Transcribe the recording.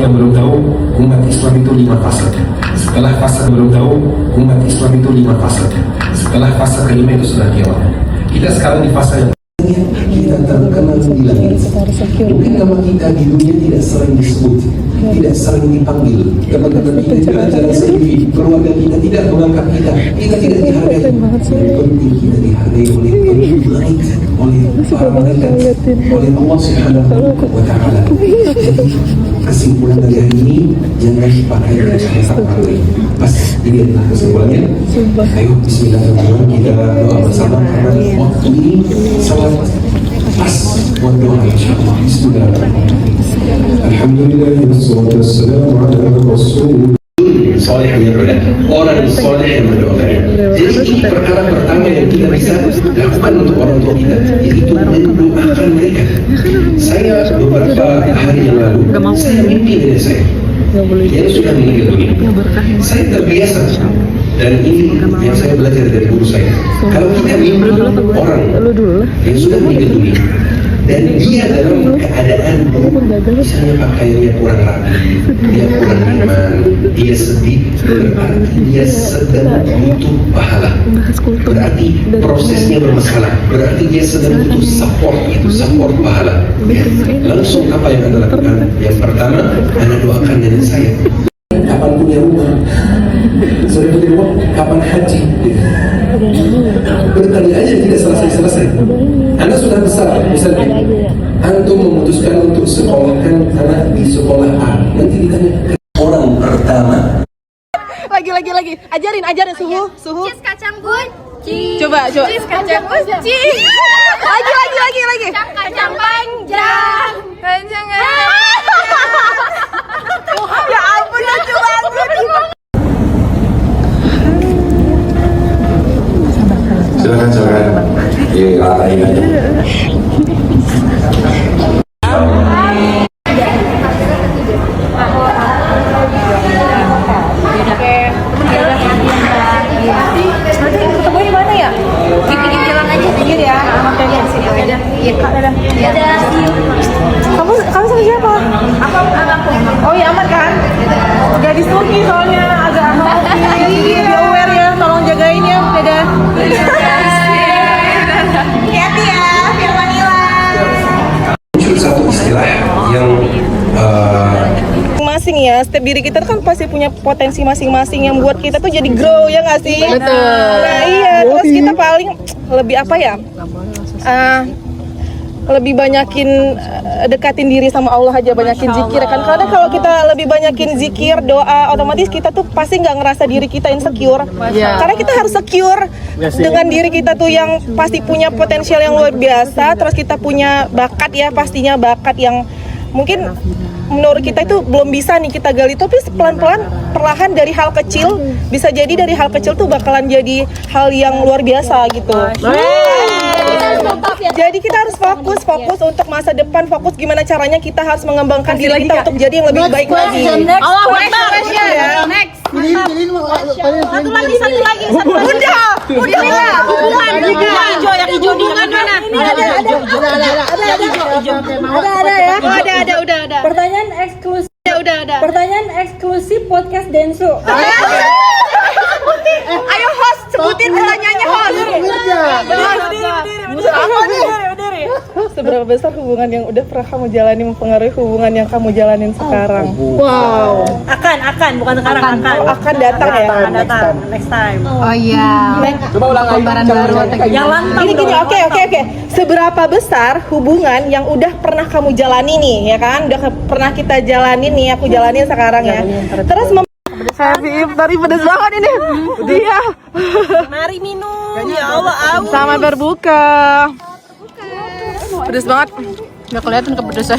yang belum tahu, umat Islam itu 5 fase. Setelah fase belum tahu, umat Islam itu 5 fase. Setelah fase kelima itu sudah kiamat. Kita sekarang di fase yang kita terkenal di langit. Mungkin nama kita di dunia tidak sering disebut, tidak sering dipanggil. Teman-teman kita tidak jarang sendiri, keluarga kita tidak mengangkat kita tidak dihargai. Penting kita dihargai oleh langit, oleh para malaikat, oleh Allah Subhanahu wa Ta'ala. Jadi kesimpulan dari hari ini, jangan pakai kata-kata pakai. Pas ini adalah kesimpulannya. Ayo Bismillahirrahmanirrahim, kita doa bersama karena waktu ini sangat pas buat doa insyaallah. Bismillahirrahmanirrahim. Alhamdulillah wassalatu wassalamu ala rasul soleh yang berdoa, orang soleh yang berdoa. Jadi ini perkara pertama yang kita bisa lakukan untuk orang tua kita, yaitu mendoakan mereka. Saya beberapa hari yang lalu, saya mimpi dari saya yang sudah meninggal dunia. Saya terbiasa, dan ini yang saya belajar dari guru saya. Kalau kita mimpi orang yang sudah meninggal dunia dan dia dalam keadaan misalnya pakaiannya kurang rapi, dia kurang iman, dia sedih, berarti dia sedang butuh pahala, berarti prosesnya bermasalah, berarti dia sedang butuh support, itu support pahala. Ya. Langsung apa yang Anda lakukan? Yang pertama, Anda doakan nenek saya. Kapan punya rumah? Sudah punya rumah? Kapan haji? Berkali aja tidak selesai-selesai. Anda sudah besar, misalnya Antum memutuskan untuk sekolahkan anak di sekolah A. Nanti ditanya orang pertama. Lagi. Ajarin suhu. Cheese kacang kunci. Coba. Cheese kacang kunci. Lagi. Kacang panjang. Ya ampun, lucu banget. Silakan. Ratain aja. Kamu sama siapa? Aku. Oh iya, aman kan? Gadis Turki soalnya agak be aware ya, tolong jagain ya. Dadah. Hati-hati ya, Firman hilang. Muncul satu istilah yang masing ya, setiap diri kita kan pasti punya potensi masing-masing yang buat kita tuh jadi grow, ya nggak sih? Betul. Nah iya, terus kita paling lebih apa ya? Lebih banyakin dekatin diri sama Allah aja, banyakin zikir kan. Karena kalau kita lebih banyakin zikir, doa, otomatis kita tuh pasti nggak ngerasa diri kita insecure. Karena kita harus secure dengan diri kita tuh yang pasti punya potensial yang luar biasa. Terus kita punya bakat ya, pastinya bakat yang mungkin menurut kita itu belum bisa nih kita gali, tapi pelan-pelan perlahan dari hal kecil, bisa jadi dari hal kecil tuh bakalan jadi hal yang luar biasa gitu. Jadi kita harus fokus untuk masa depan, fokus gimana caranya kita harus mengembangkan diri kita untuk jadi yang lebih baik lagi. Allah Akbar. Next. Satu lagi. Udah. Hubungan hijau yang hijau di mana? Ini ada Ada, udah. pertanyaan eksklusif. Udah. Pertanyaan eksklusif podcast Densu. Ayo host, sebutin pertanyaannya host. Berdiri. Seberapa besar hubungan yang udah pernah kamu jalani mempengaruhi hubungan yang kamu jalanin sekarang? Wow. Akan bukan sekarang Akan datang ya. Akan datang next time. Oh iya. coba ulang lagi. Gambaran baru atau gimana? Gini, oke. Seberapa besar hubungan yang udah pernah kamu jalani nih, ya kan? Udah pernah kita jalanin nih, aku jalanin sekarang ya. Terus happy iftar, pedes banget ini. Iya. Mari minum. Ya Allah, Selamat berbuka. Pedes banget. Nggak kelihatan kepedesnya.